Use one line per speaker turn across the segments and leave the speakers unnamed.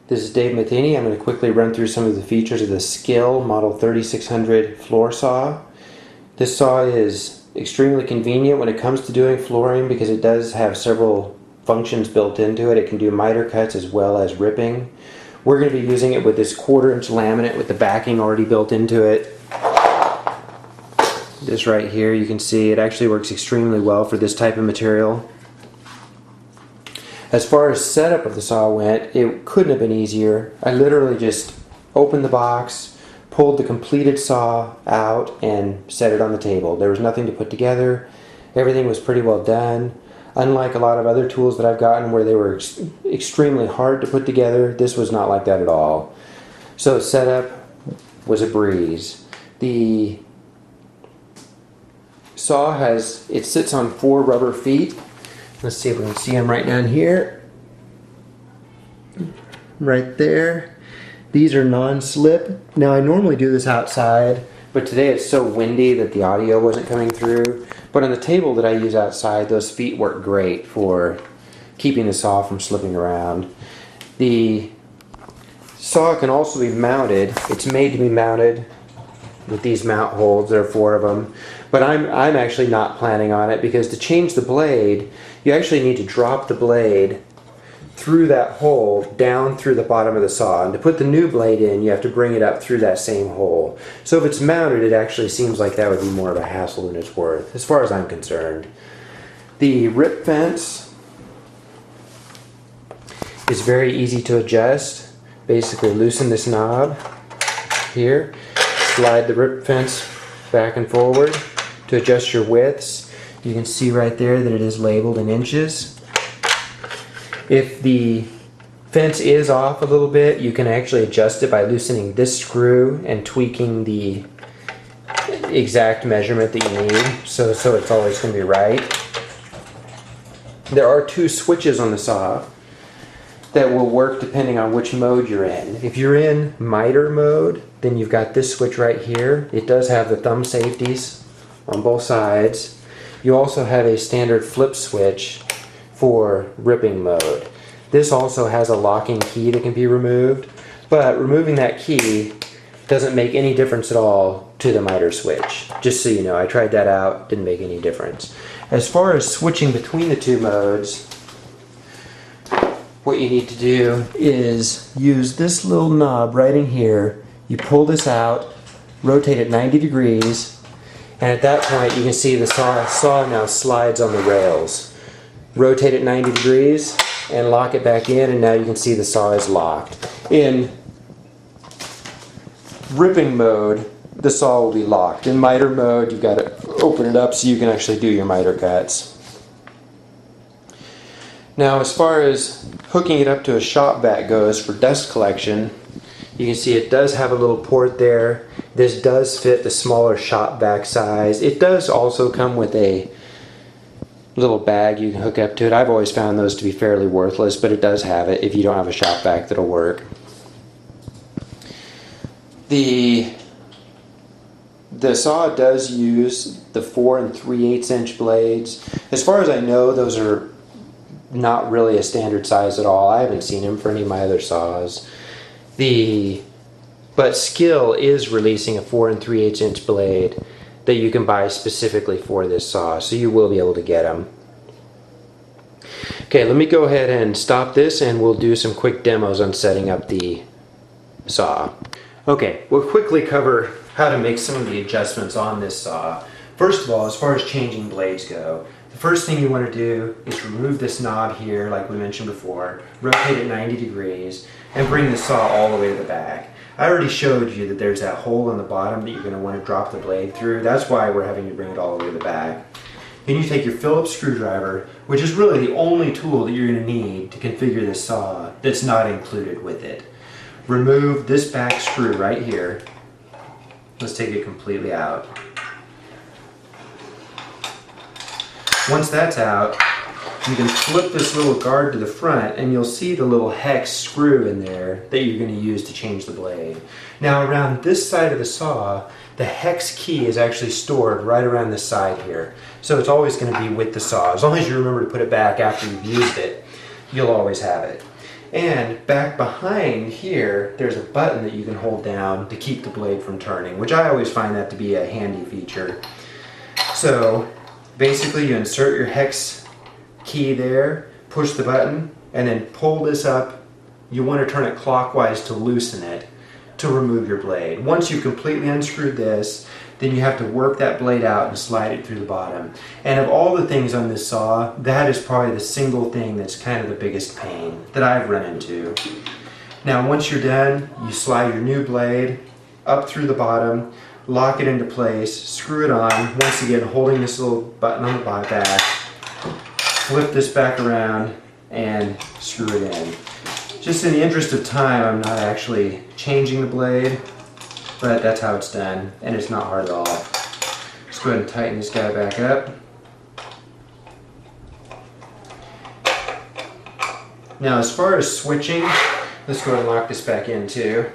This is Dave Matheny. I'm going to quickly run through some of the features of the Skil Model 3600 floor saw. This saw is extremely convenient when it comes to doing flooring because it does have several functions built into it. It can do miter cuts as well as ripping. We're going to be using it with this 1/4-inch laminate with the backing already built into it. This right here, you can see it actually works extremely well for this type of material. As far as setup of the saw went, it couldn't have been easier. I literally just opened the box, pulled the completed saw out, and set it on the table. There was nothing to put together. Everything was pretty well done. Unlike a lot of other tools that I've gotten where they were extremely hard to put together, this was not like that at all. So setup was a breeze. The saw sits on 4 rubber feet. Let's see if we can see them right down here. Right there. These are non-slip. Now I normally do this outside, but today it's so windy that the audio wasn't coming through. But on the table that I use outside, those feet work great for keeping the saw from slipping around. The saw can also be mounted. It's made to be mounted with these mount holds. There are 4 of them. But I'm actually not planning on it because to change the blade, you actually need to drop the blade through that hole down through the bottom of the saw. And to put the new blade in, you have to bring it up through that same hole. So if it's mounted, it actually seems like that would be more of a hassle than it's worth, as far as I'm concerned. The rip fence is very easy to adjust. Basically loosen this knob here, slide the rip fence back and forward to adjust your widths. You can see right there that it is labeled in inches. If the fence is off a little bit, you can actually adjust it by loosening this screw and tweaking the exact measurement that you need, so it's always going to be right. There are 2 switches on the saw that will work depending on which mode you're in. If you're in miter mode, then you've got this switch right here. It does have the thumb safeties on both sides. You also have a standard flip switch for ripping mode. This also has a locking key that can be removed, but removing that key doesn't make any difference at all to the miter switch. Just so you know, I tried that out, didn't make any difference. As far as switching between the 2 modes, what you need to do is use this little knob right in here. You pull this out, rotate it 90 degrees, and at that point you can see the saw now slides on the rails. Rotate it 90 degrees and lock it back in, and now you can see the saw is locked. In ripping mode, the saw will be locked. In miter mode, you've got to open it up so you can actually do your miter cuts. Now, as far as hooking it up to a shop vac goes for dust collection, you can see it does have a little port there. This does fit the smaller shop vac size. It does also come with a little bag you can hook up to it. I've always found those to be fairly worthless, but it does have it if you don't have a shop vac that'll work. The saw does use the 4 3/8 inch blades. As far as I know, those are not really a standard size at all. I haven't seen them for any of my other saws. But Skil is releasing a 4 3/8 inch blade that you can buy specifically for this saw, so you will be able to get them. Okay, let me go ahead and stop this and we'll do some quick demos on setting up the saw. Okay, we'll quickly cover how to make some of the adjustments on this saw. First of all, as far as changing blades go, the first thing you want to do is remove this knob here, like we mentioned before, rotate it 90 degrees, and bring the saw all the way to the back. I already showed you that there's that hole on the bottom that you're going to want to drop the blade through. That's why we're having to bring it all the way to the back. Then you take your Phillips screwdriver, which is really the only tool that you're going to need to configure this saw that's not included with it. Remove this back screw right here. Let's take it completely out. Once that's out, you can flip this little guard to the front and you'll see the little hex screw in there that you're going to use to change the blade. Now around this side of the saw, the hex key is actually stored right around the side here. So it's always going to be with the saw. As long as you remember to put it back after you've used it, you'll always have it. And back behind here, there's a button that you can hold down to keep the blade from turning, which I always find that to be a handy feature. So basically you insert your hex key there, push the button, and then pull this up. You want to turn it clockwise to loosen it, to remove your blade. Once you've completely unscrewed this, then you have to work that blade out and slide it through the bottom. And of all the things on this saw, that is probably the single thing that's kind of the biggest pain that I've run into. Now once you're done, you slide your new blade up through the bottom, lock it into place, screw it on, once again holding this little button on the back, flip this back around and screw it in. Just in the interest of time, I'm not actually changing the blade, but that's how it's done, and it's not hard at all. Just go ahead and tighten this guy back up. Now as far as switching, let's go ahead and lock this back in too,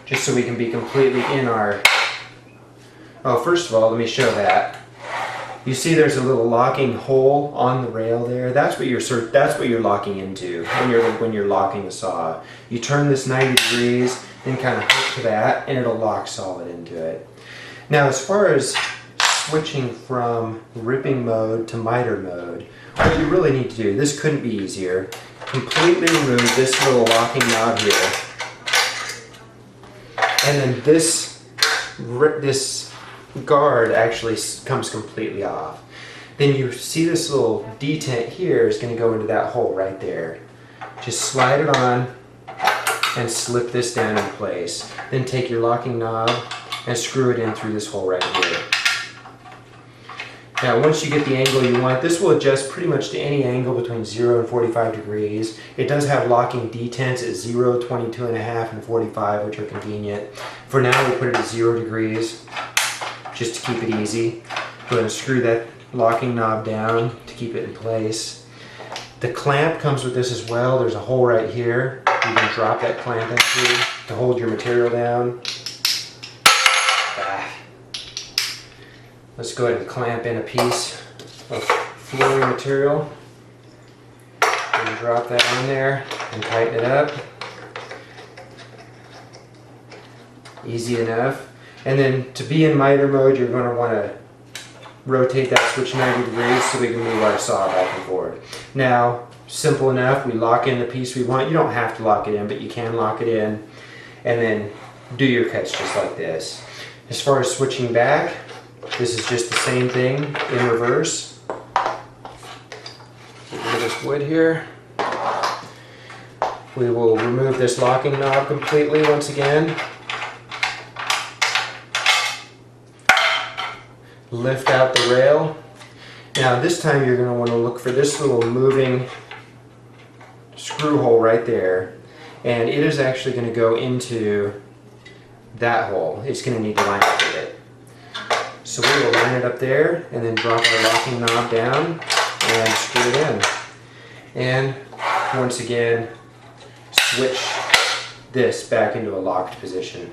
just so we can be completely in our... Oh, first of all, let me show that. You see there's a little locking hole on the rail there. That's what you're locking into when you're locking the saw. You turn this 90 degrees, then kind of hook to that, and it'll lock solid into it. Now as far as switching from ripping mode to miter mode, what you really need to do, this couldn't be easier, completely remove this little locking knob here, and then this guard actually comes completely off. Then you see this little detent here is going to go into that hole right there. Just slide it on and slip this down in place. Then take your locking knob and screw it in through this hole right here. Now once you get the angle you want, this will adjust pretty much to any angle between 0 and 45 degrees. It does have locking detents at 0, 22.5, and 45, which are convenient. For now we'll put it at 0 degrees. Just to keep it easy. Go ahead and screw that locking knob down to keep it in place. The clamp comes with this as well. There's a hole right here. You can drop that clamp into to hold your material down. Let's go ahead and clamp in a piece of flooring material. And drop that on there and tighten it up. Easy enough. And then to be in miter mode, you're going to want to rotate that switch 90 degrees so we can move our saw back and forth. Now, simple enough, we lock in the piece we want. You don't have to lock it in, but you can lock it in. And then do your cuts just like this. As far as switching back, this is just the same thing in reverse. Get rid of this wood here. We will remove this locking knob completely once again. Lift out the rail. Now this time you're going to want to look for this little moving screw hole right there, and it is actually going to go into that hole. It's going to need to line up with it. So we will line it up there and then drop our locking knob down and screw it in. And once again switch this back into a locked position.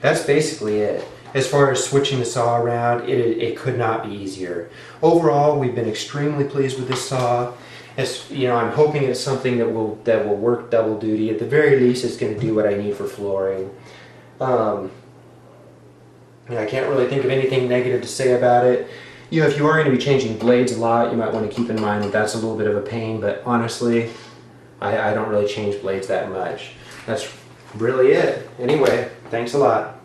That's basically it. As far as switching the saw around, it could not be easier. Overall, we've been extremely pleased with this saw. As you know, I'm hoping it's something that will work double duty. At the very least, it's going to do what I need for flooring. I can't really think of anything negative to say about it. You know, if you are going to be changing blades a lot, you might want to keep in mind that that's a little bit of a pain. But honestly, I don't really change blades that much. That's really it. Anyway, thanks a lot.